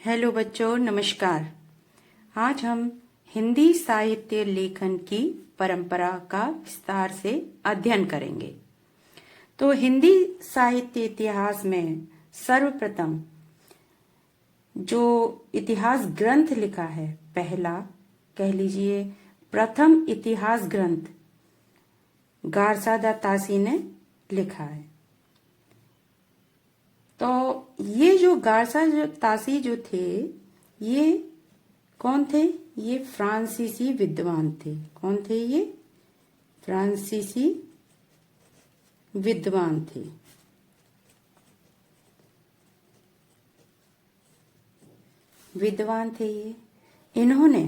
Hello बच्चों, नमस्कार। आज हम हिंदी साहित्य लेखन की परंपरा का विस्तार से अध्ययन करेंगे। तो हिंदी साहित्य इतिहास में सर्वप्रथम जो इतिहास ग्रंथ लिखा है, पहला कह लीजिए प्रथम इतिहास ग्रंथ गारसादा तासी ने लिखा है। तो ये जो तासी जो थे, ये कौन थे? ये फ्रांसीसी विद्वान थे। कौन थे ये? फ्रांसीसी विद्वान थे। ये इन्होंने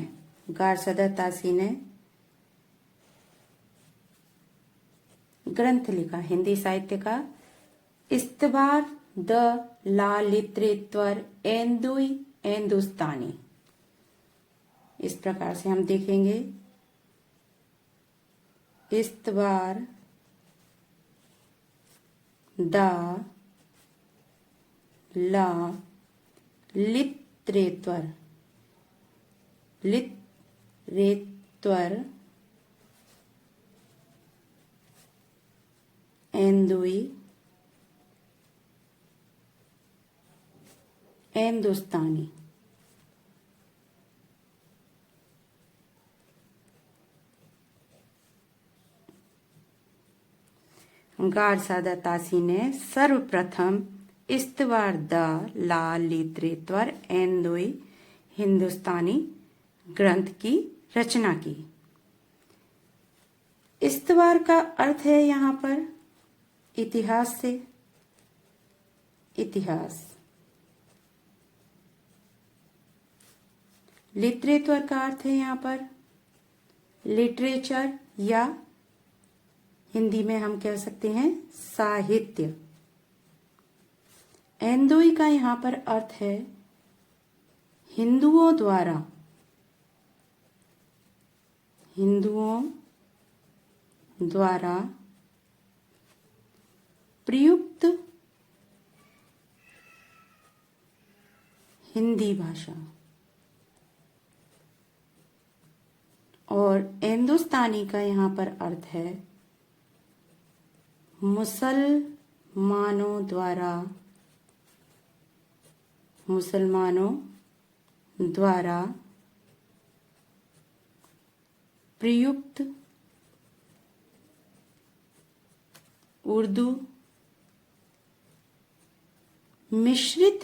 गारसादा तासी ने ग्रंथ लिखा हिंदी साहित्य का, इस्तवार द ला लिटरेचर हिंदुस्तानी। इस प्रकार से हम देखेंगे, इस्तवार द ला लिटरेचर हिंदुस्तानी। गारसादा तासी ने सर्वप्रथम इस्तवार द ला लिटरेचर हिंदुस्तानी ग्रंथ की रचना की। इस्तवार का अर्थ है यहाँ पर इतिहास से, इतिहास। लिटरेचर का अर्थ है यहाँ पर लिटरेचर, या हिंदी में हम कह सकते हैं साहित्य। एंदोई का यहाँ पर अर्थ है हिंदुओं द्वारा प्रयुक्त हिंदी भाषा। और हिंदुस्तानी का यहाँ पर अर्थ है मुसलमानों द्वारा प्रयुक्त उर्दू मिश्रित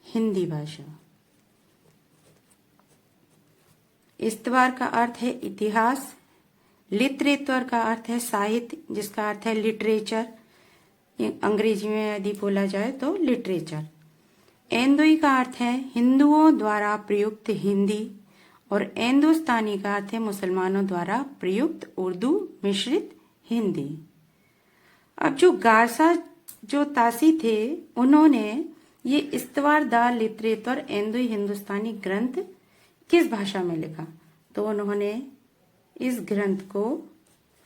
हिंदी भाषा। इस्तवार का अर्थ है इतिहास, लिटरेचर का अर्थ है साहित्य, जिसका अर्थ है लिटरेचर, अंग्रेजी में यदि बोला जाए तो लिटरेचर। एंदोई का अर्थ है हिंदुओं द्वारा प्रयुक्त हिंदी, और हिंदुस्तानी का अर्थ है मुसलमानों द्वारा प्रयुक्त उर्दू मिश्रित हिंदी। अब जो तासी थे, उन्होंने ये इस्तवार द लिटरेचर हिंदुस्तानी ग्रंथ किस भाषा में लिखा? तो उन्होंने इस ग्रंथ को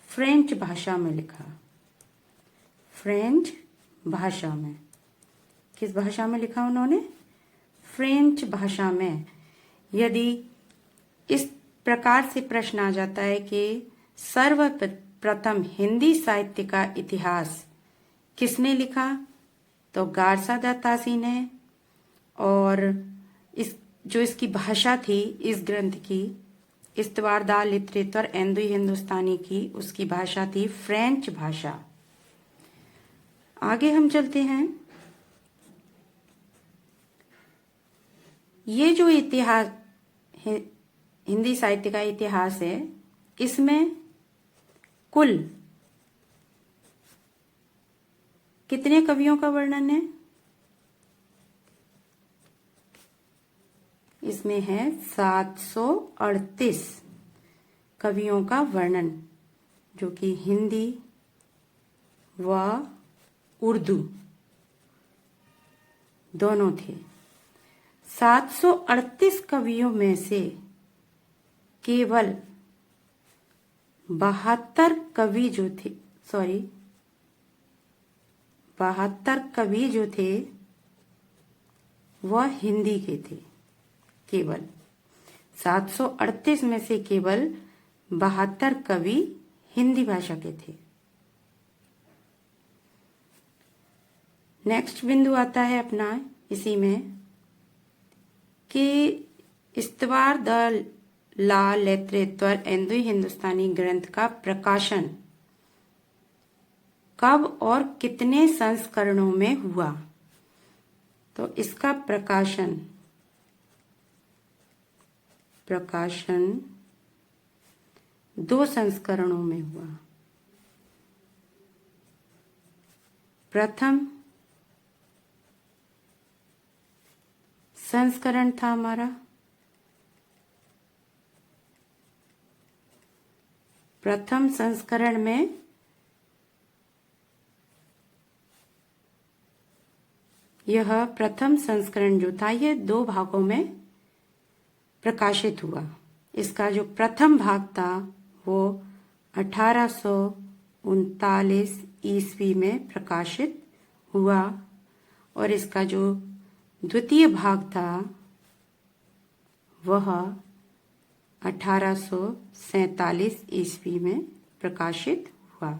फ्रेंच भाषा में लिखा। फ्रेंच भाषा में। किस भाषा में लिखा उन्होंने? फ्रेंच भाषा में। यदि इस प्रकार से प्रश्न आ जाता है कि सर्वप्रथम हिंदी साहित्य का इतिहास किसने लिखा, तो गारसादा तासी ने। और इसकी भाषा थी इस ग्रंथ की, इस्तवार द लिटरेचर हिंदुस्तानी की, उसकी भाषा थी फ्रेंच भाषा। आगे हम चलते हैं। ये जो इतिहास है, हिंदी साहित्य का इतिहास है, इसमें कुल कितने कवियों का वर्णन है? इसमें है 738 कवियों का वर्णन, जो कि हिंदी व उर्दू दोनों थे। 738 कवियों में से केवल 72 कवि जो थे, 72 कवि जो थे वह हिंदी के थे। केवल 738 में से केवल 72 कवि हिंदी भाषा के थे। नेक्स्ट बिंदु आता है अपना इसी में कि इस्तवार द ला लिटरेचर हिंदू हिंदुस्तानी ग्रंथ का प्रकाशन कब और कितने संस्करणों में हुआ। तो इसका प्रकाशन 2 संस्करणों में हुआ। प्रथम संस्करण था हमारा प्रथम संस्करण में यह प्रथम संस्करण जो था ये 2 भागों में प्रकाशित हुआ। इसका जो प्रथम भाग था वो 1839 ईस्वी में प्रकाशित हुआ और इसका जो द्वितीय भाग था वह 1847 ईस्वी में प्रकाशित हुआ।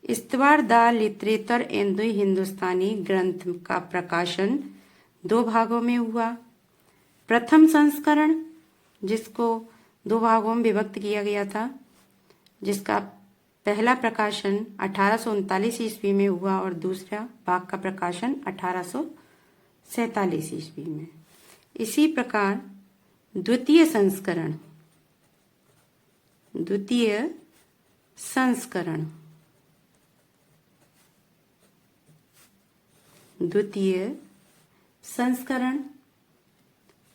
इस्तवार द लिटरेचर हिंदू हिंदुस्तानी ग्रंथ का प्रकाशन 2 भागों में हुआ। प्रथम संस्करण जिसको 2 भागों में विभक्त किया गया था, जिसका पहला प्रकाशन 1839 ईस्वी में हुआ और दूसरा भाग का प्रकाशन 1847 ईस्वी में। इसी प्रकार द्वितीय संस्करण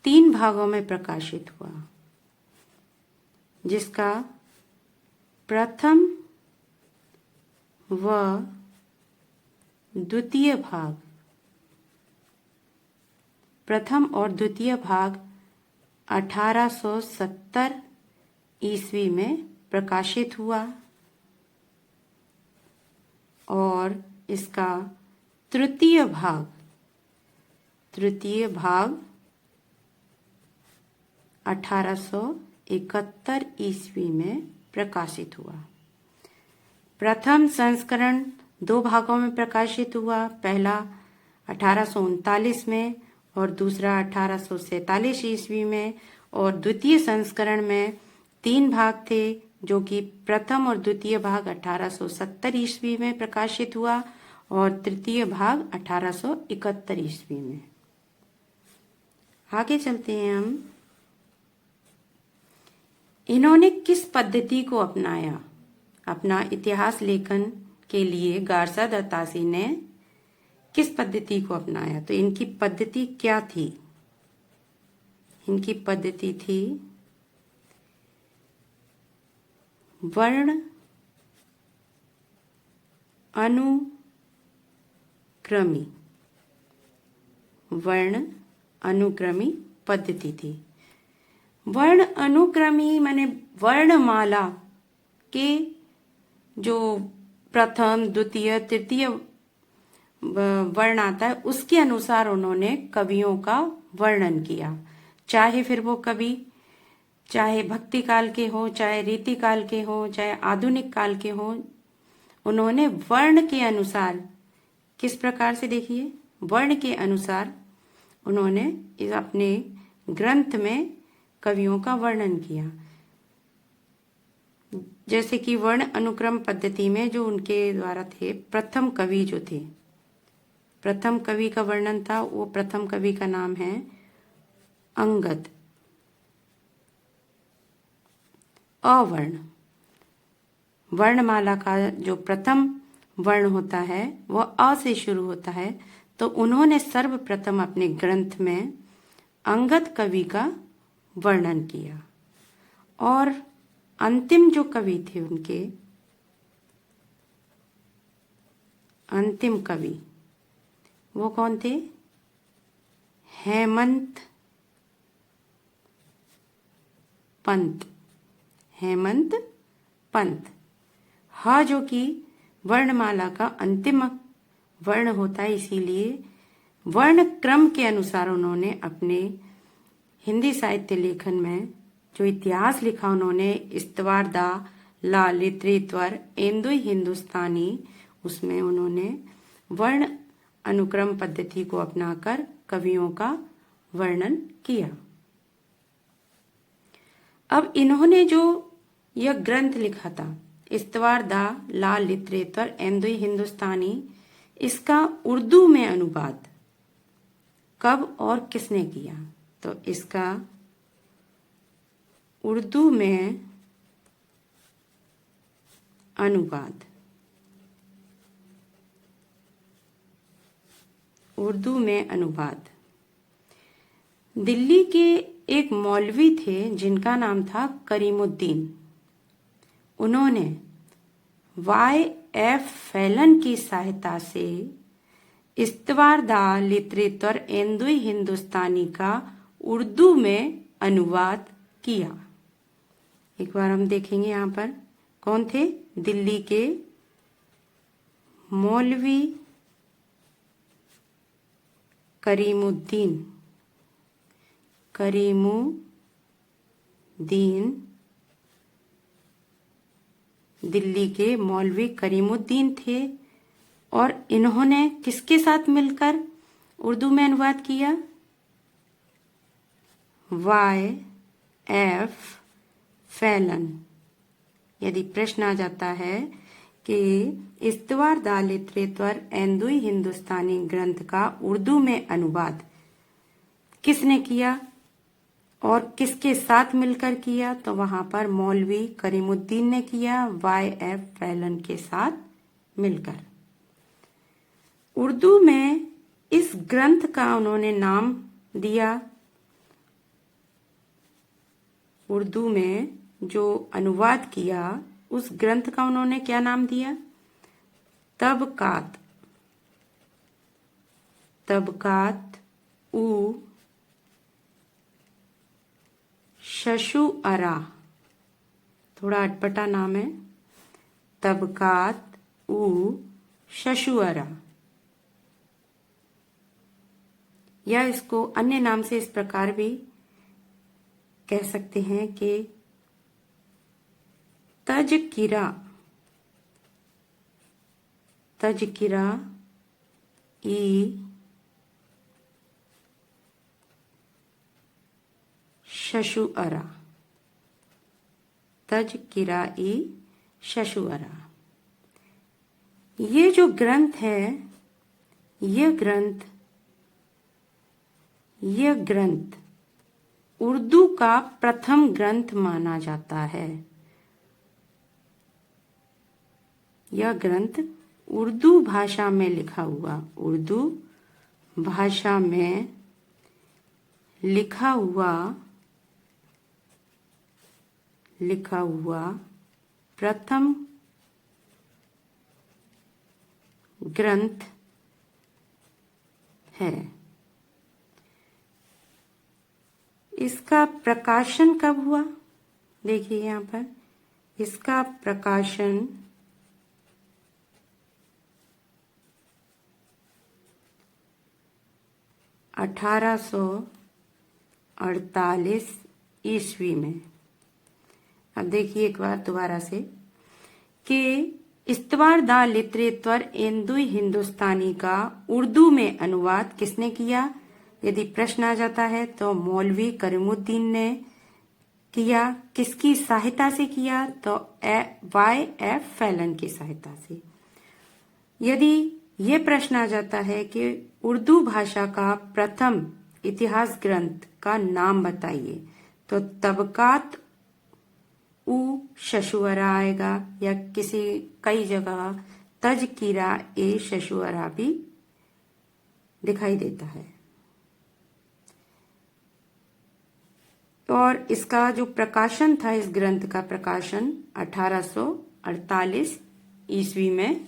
3 भागों में प्रकाशित हुआ, जिसका प्रथम व द्वितीय भाग प्रथम और द्वितीय भाग 1870 ईस्वी में प्रकाशित हुआ और इसका तृतीय भाग 1871 ईस्वी में प्रकाशित हुआ। प्रथम संस्करण 2 भागों में प्रकाशित हुआ, पहला 1839 में और दूसरा 1847 ईस्वी में, और द्वितीय संस्करण में 3 भाग थे, जो कि प्रथम और द्वितीय भाग 1870 ईस्वी में प्रकाशित हुआ और तृतीय भाग 1871 ईस्वी में। आगे चलते हैं हम। इन्होंने किस पद्धति को अपनाया? अपना इतिहास लेखन के लिए गारसा दत्तासी ने किस पद्धति को अपनाया? तो इनकी पद्धति क्या थी? इनकी पद्धति थी वर्ण अनुक्रमी पद्धति थी। वर्ण अनुक्रमी माने वर्णमाला के जो प्रथम, द्वितीय, तृतीय वर्ण आता है उसके अनुसार उन्होंने कवियों का वर्णन किया। चाहे फिर वो कवि चाहे भक्ति काल के हो, चाहे रीति काल के हो, चाहे आधुनिक काल के हो, उन्होंने वर्ण के अनुसार किस प्रकार से, देखिए, वर्ण के अनुसार उन्होंने इस अपने ग्रंथ में कवियों का वर्णन किया। जैसे कि वर्ण अनुक्रम पद्धति में जो उनके द्वारा थे, प्रथम कवि जो थे, प्रथम कवि का वर्णन था, वो प्रथम कवि का नाम है अंगद। अवर्ण, वर्णमाला का जो प्रथम वर्ण होता है वह अ से शुरू होता है, तो उन्होंने सर्वप्रथम अपने ग्रंथ में अंगद कवि का वर्णन किया। और अंतिम जो कवि थे, उनके अंतिम कवि वो कौन थे? हेमंत पंत। ह जो कि वर्णमाला का अंतिम वर्ण होता है, इसीलिए वर्ण क्रम के अनुसार उन्होंने अपने हिंदी साहित्य लेखन में जो इतिहास लिखा, उन्होंने इस्तवार दा ला लिटरेचर एंदुई हिंदुस्तानी, उसमें उन्होंने वर्ण अनुक्रम पद्धति को अपनाकर कवियों का वर्णन किया। अब इन्होंने जो यह ग्रंथ लिखा था इस्तवार दा ला लिटरेचर एंदुई हिंदुस्तानी, इसका उर्दू में अनुवाद कब और किसने किया? तो इसका उर्दू में अनुवाद दिल्ली के एक मौलवी थे जिनका नाम था करीमुद्दीन। उन्होंने Y.F. फैलन की सहायता से इस्तवार दा लिटरेचर एंदुई हिंदुस्तानी का उर्दू में अनुवाद किया। एक बार हम देखेंगे यहाँ पर कौन थे? दिल्ली के मौलवी करीमुद्दीन दिल्ली के मौलवी करीमुद्दीन थे और इन्होंने किसके साथ मिलकर उर्दू में अनुवाद किया? Y.F. फैलन। यदि प्रश्न आ जाता है कि इस्तवार दा लिटरेचर एंदुई हिंदुस्तानी ग्रंथ का उर्दू में अनुवाद किसने किया और किसके साथ मिलकर किया, तो वहां पर मौलवी करीमुद्दीन ने किया Y.F. फैलन के साथ मिलकर। उर्दू में इस ग्रंथ का उन्होंने नाम दिया, उर्दू में जो अनुवाद किया उस ग्रंथ का उन्होंने क्या नाम दिया? तबकात उ शशुअरा। थोड़ा अटपटा नाम है, तबकात उ शशुअरा, या इसको अन्य नाम से इस प्रकार भी कह सकते हैं कि तजकिरा ई शशुअरा, तजकिरा ई शशुअरा। ये जो ग्रंथ है, यह ग्रंथ उर्दू का प्रथम ग्रंथ माना जाता है। यह ग्रंथ उर्दू भाषा में लिखा हुआ, उर्दू भाषा में लिखा हुआ प्रथम ग्रंथ है। इसका प्रकाशन कब हुआ? देखिए यहाँ पर इसका प्रकाशन 1848 ईस्वी में। अब देखिए एक बार दोबारा से कि इस्तवार दा लिटरेचर एंदुई हिंदुस्तानी का उर्दू में अनुवाद किसने किया? यदि प्रश्न आ जाता है तो मौलवी करीमुद्दीन ने किया। किसकी सहायता से किया? तो Y.F. फैलन की सहायता से। यदि ये प्रश्न आ जाता है कि उर्दू भाषा का प्रथम इतिहास ग्रंथ का नाम बताइए, तो तबकात उ शशुअरा आएगा, या कई जगह तजकिरा ए शशुअरा भी दिखाई देता है। और इसका जो प्रकाशन था, इस ग्रंथ का प्रकाशन 1848 ईस्वी में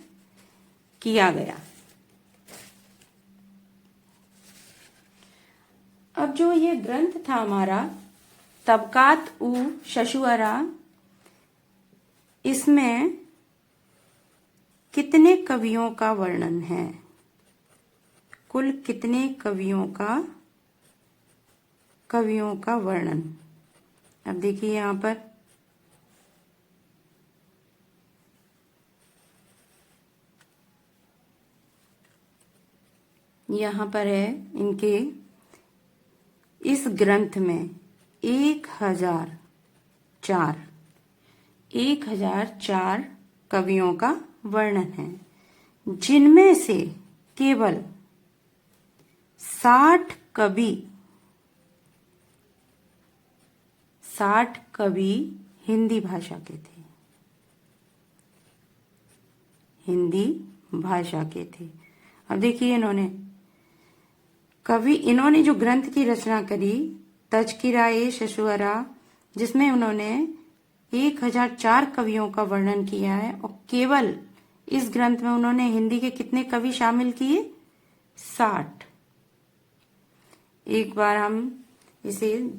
किया गया। अब जो ये ग्रंथ था हमारा तबकात उ शशुअरा, इसमें कितने कवियों का वर्णन है? कुल कितने कवियों का वर्णन। अब देखिए यहां पर है इनके इस ग्रंथ में 1004 कवियों का वर्णन है, जिनमें से केवल 60 कवि हिंदी भाषा के थे। अब देखिए इन्होंने जो ग्रंथ की रचना करी, तज़किरा-ए शशुअरा, जिसमें उन्होंने 1004 कवियों का वर्णन किया है, और केवल इस ग्रंथ में उन्होंने हिंदी के कितने कवि शामिल किए? 60। एक बार हम इसे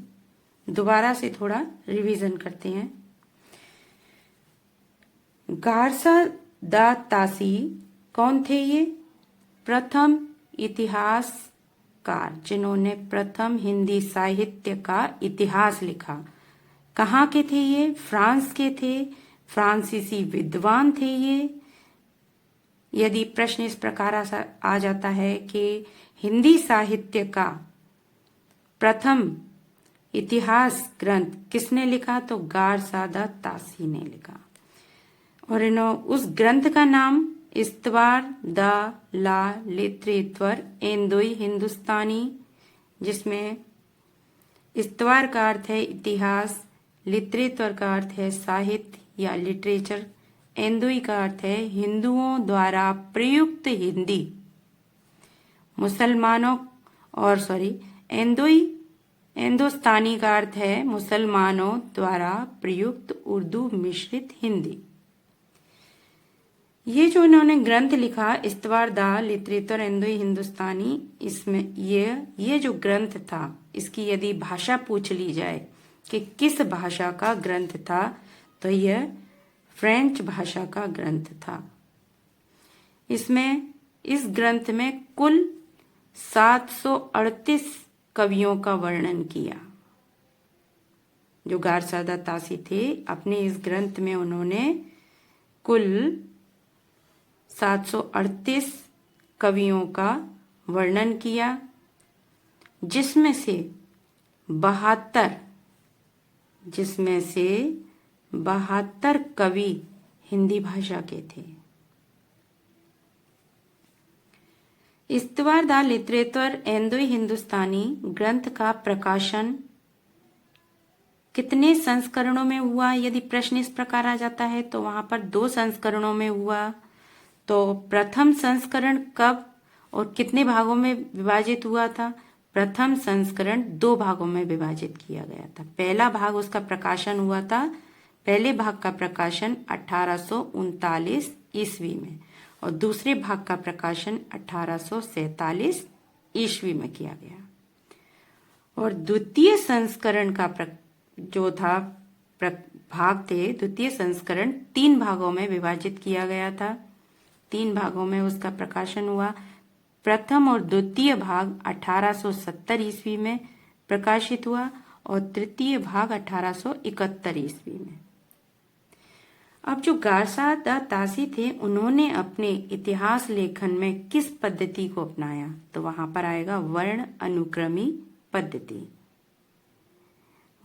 दोबारा से थोड़ा रिवीजन करते हैं। गारसा दा तासी कौन थे? ये प्रथम इतिहासकार, जिन्होंने प्रथम हिंदी साहित्य का इतिहास लिखा। कहाँ के थे ये? फ्रांस के थे, फ्रांसीसी विद्वान थे ये। यदि प्रश्न इस प्रकार आ जाता है कि हिंदी साहित्य का प्रथम इतिहास ग्रंथ किसने लिखा, तो गारसा दा तासी ने लिखा। और उस ग्रंथ का नाम इस्तवार दा ला लिटरेचर एंदोई हिंदुस्तानी, जिसमें इस्तवार का अर्थ है इतिहास, लिटरेचर का अर्थ है साहित्य या लिटरेचर, एंदोई का अर्थ है हिंदुओं द्वारा प्रयुक्त हिंदी, एंदोस्तानी का अर्थ है मुसलमानों द्वारा प्रयुक्त उर्दू मिश्रित हिंदी। ये जो इन्होंने ग्रंथ लिखा, इस्तवार दा लिटरेचर एंदोई हिंदुस्तानी, इसमें ये जो ग्रंथ था, इसकी यदि भाषा पूछ ली जाए कि किस भाषा का ग्रंथ था, तो यह फ्रेंच भाषा का ग्रंथ था। इस ग्रंथ में कुल 738 कवियों का वर्णन किया। जो गारसा दा तासी थे, अपने इस ग्रंथ में उन्होंने कुल 738 कवियों का वर्णन किया, जिसमें से 72 कवि हिंदी भाषा के थे। इस्तवार दा लिटरेचर एंदोई हिंदुस्तानी ग्रंथ का प्रकाशन कितने संस्करणों में हुआ? यदि प्रश्न इस प्रकार आ जाता है तो वहां पर 2 संस्करणों में हुआ। तो प्रथम संस्करण कब और कितने भागों में विभाजित हुआ था? प्रथम संस्करण 2 भागों में विभाजित किया गया था। पहला भाग उसका प्रकाशन हुआ था, पहले भाग का प्रकाशन 1839 ईस्वी में, और दूसरे भाग का प्रकाशन 1847 ईस्वी में किया गया। और द्वितीय संस्करण का द्वितीय संस्करण 3 भागों में विभाजित किया गया था। 3 भागों में उसका प्रकाशन हुआ। प्रथम और द्वितीय भाग 1870 ईस्वी में प्रकाशित हुआ और तृतीय भाग 1871 ईस्वी में। अब जो गारसा दा तासी थे, उन्होंने अपने इतिहास लेखन में किस पद्धति को अपनाया? तो वहां पर आएगा वर्ण अनुक्रमी पद्धति।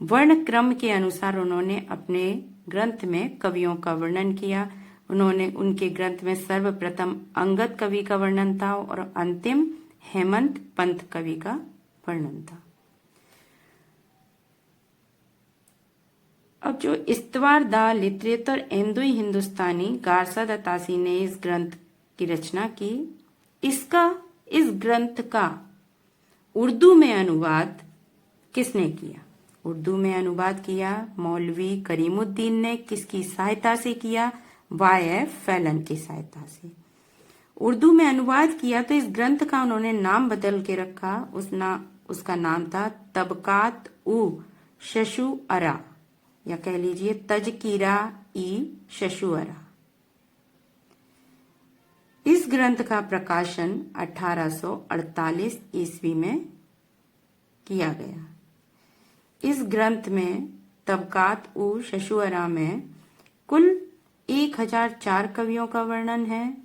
वर्ण क्रम के अनुसार उन्होंने अपने ग्रंथ में कवियों का वर्णन किया। उनके ग्रंथ में सर्वप्रथम अंगद कवि का वर्णन था और अंतिम हेमंत पंत कवि का वर्णन था। अब जो इस्तवार दा लिटरेचर एंदोई हिंदुस्तानी गारसा दा तासी ने इस ग्रंथ की रचना की, इस ग्रंथ का उर्दू में अनुवाद किसने किया? उर्दू में अनुवाद किया मौलवी करीमुद्दीन ने। किसकी सहायता से किया? Y.F. फैलन की सहायता से उर्दू में अनुवाद किया। तो इस ग्रंथ का उन्होंने नाम बदल के रखा। उसका नाम था तबकात उ शशुअरा, या कह लीजिए तज़किरा-ई शशुअरा। ग्रंथ का प्रकाशन 1848 ईस्वी में किया गया। इस ग्रंथ में तबकात उ शशुअरा में कुल 1004 कवियों का वर्णन है,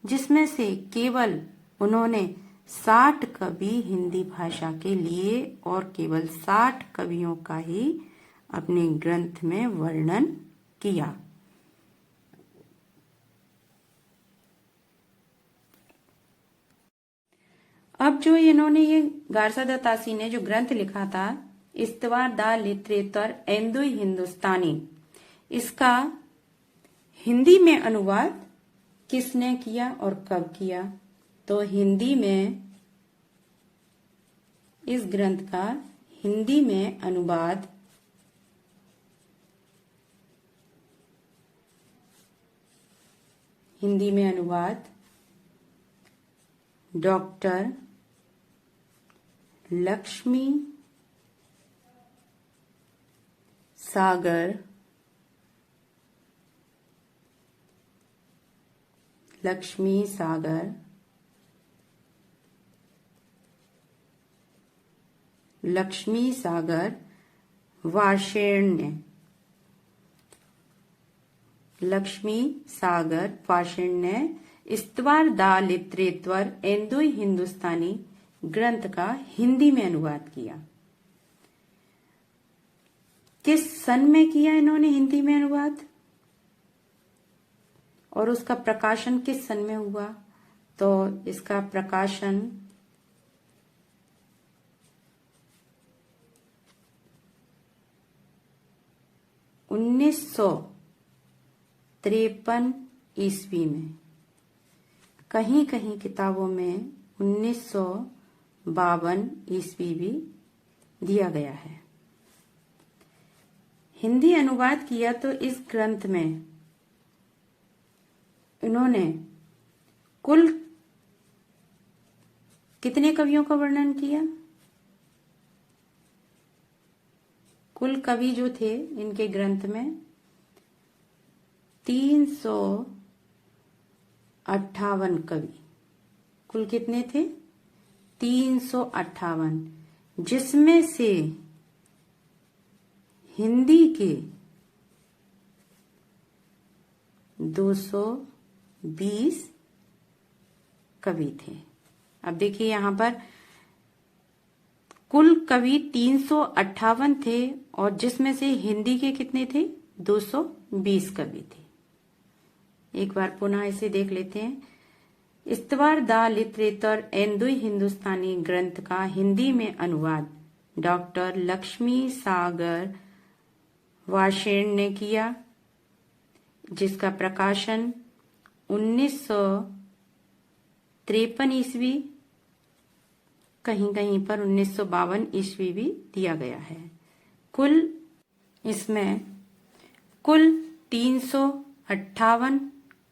जिसमें से केवल उन्होंने 60 कवि हिंदी भाषा के लिए और केवल 60 कवियों का ही अपने ग्रंथ में वर्णन किया। अब जो इन्होंने ये गारसा दत्तासी ने जो ग्रंथ लिखा था, इस्तवार दा लिटरेचर एंदुई हिंदुस्तानी, इसका हिंदी में अनुवाद किसने किया और कब किया? तो हिंदी में इस ग्रंथ का हिंदी में अनुवाद डॉक्टर लक्ष्मी सागर वार्षिण्य इस्तवार दा लिटरेचर एंदुई हिंदुस्तानी ग्रंथ का हिंदी में अनुवाद किया। किस सन में किया इन्होंने हिंदी में अनुवाद और उसका प्रकाशन किस सन में हुआ? तो इसका प्रकाशन 1953 ईस्वी में। कहीं कहीं किताबों में 1952 ईस्वी भी दिया गया है। हिंदी अनुवाद किया तो इस ग्रंथ में इन्होंने कुल कितने कवियों का वर्णन किया? कुल कवि जो थे इनके ग्रंथ में 358 कवि। कुल कितने थे? 358, जिसमें से हिंदी के 220 कवि थे। अब देखिए यहां पर कुल कवि 358 थे और जिसमें से हिंदी के कितने थे? 220 कवि थे। एक बार पुनः इसे देख लेते हैं। इस्तवार दा लिटरेचर एंदुई हिंदुस्तानी ग्रंथ का हिंदी में अनुवाद डॉक्टर लक्ष्मी सागर वार्षिण्य ने किया, जिसका प्रकाशन 1953 ईस्वी, कहीं कहीं पर 1952 ईस्वी भी दिया गया है। इसमें कुल 358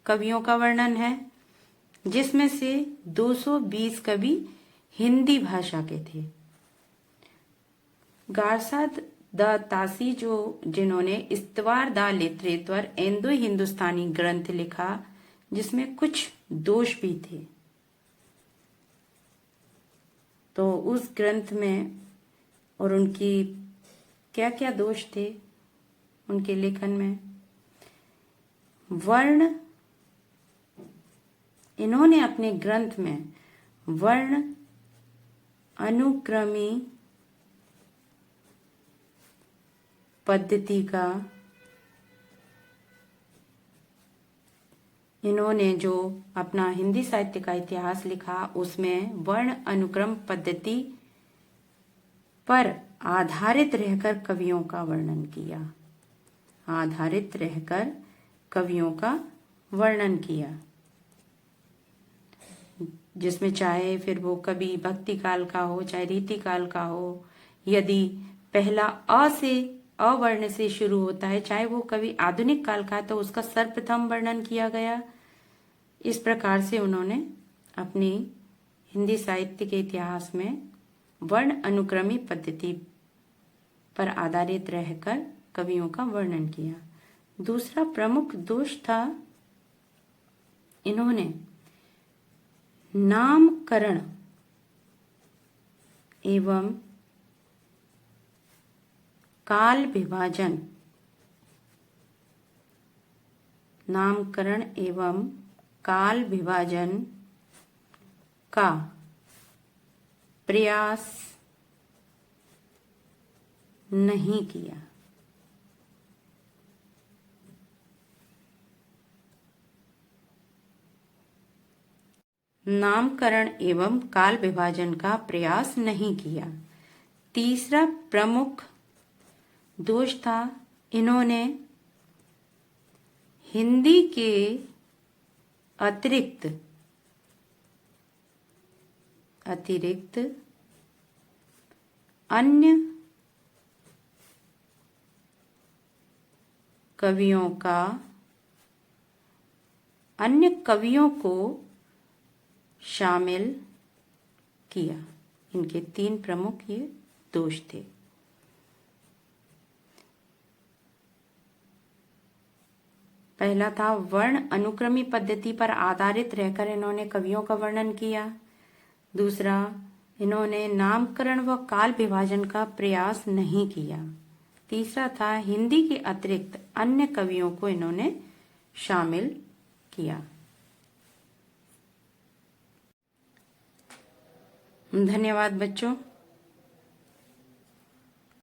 कवियों का वर्णन है, जिसमें से 220 कवि हिंदी भाषा के थे। गारसा दत्तासी जिन्होंने इस्तवार दा लिटरेचर एंदुई हिंदुस्तानी ग्रंथ लिखा, जिसमें कुछ दोष भी थे, तो उस ग्रंथ में और उनकी क्या क्या दोष थे उनके लेखन में? इन्होंने अपने ग्रंथ में वर्ण अनुक्रमी पद्धति का, इन्होंने जो अपना हिंदी साहित्य का इतिहास लिखा उसमें वर्ण अनुक्रम पद्धति पर आधारित रहकर कवियों का वर्णन किया, जिसमें चाहे फिर वो कवि भक्ति काल का हो चाहे रीति काल का हो, यदि पहला अ वर्ण से शुरू होता है, चाहे वो कवि आधुनिक काल का है, तो उसका सर्वप्रथम वर्णन किया गया। इस प्रकार से उन्होंने अपनी हिंदी साहित्य के इतिहास में वर्ण अनुक्रमी पद्धति पर आधारित रहकर कवियों का वर्णन किया। दूसरा प्रमुख दोष था, इन्होंने नामकरण एवं काल विभाजन, नामकरण एवं काल विभाजन का प्रयास नहीं किया। नामकरण एवं काल विभाजन का प्रयास नहीं किया। तीसरा प्रमुख दोष था, इन्होंने हिंदी के अतिरिक्त अन्य कवियों को शामिल किया। इनके 3 प्रमुख ये दोष थे। पहला था, वर्ण अनुक्रमी पद्धति पर आधारित रहकर इन्होंने कवियों का वर्णन किया। दूसरा, इन्होंने नामकरण व काल विभाजन का प्रयास नहीं किया। तीसरा था, हिंदी के अतिरिक्त अन्य कवियों को इन्होंने शामिल किया। धन्यवाद बच्चों।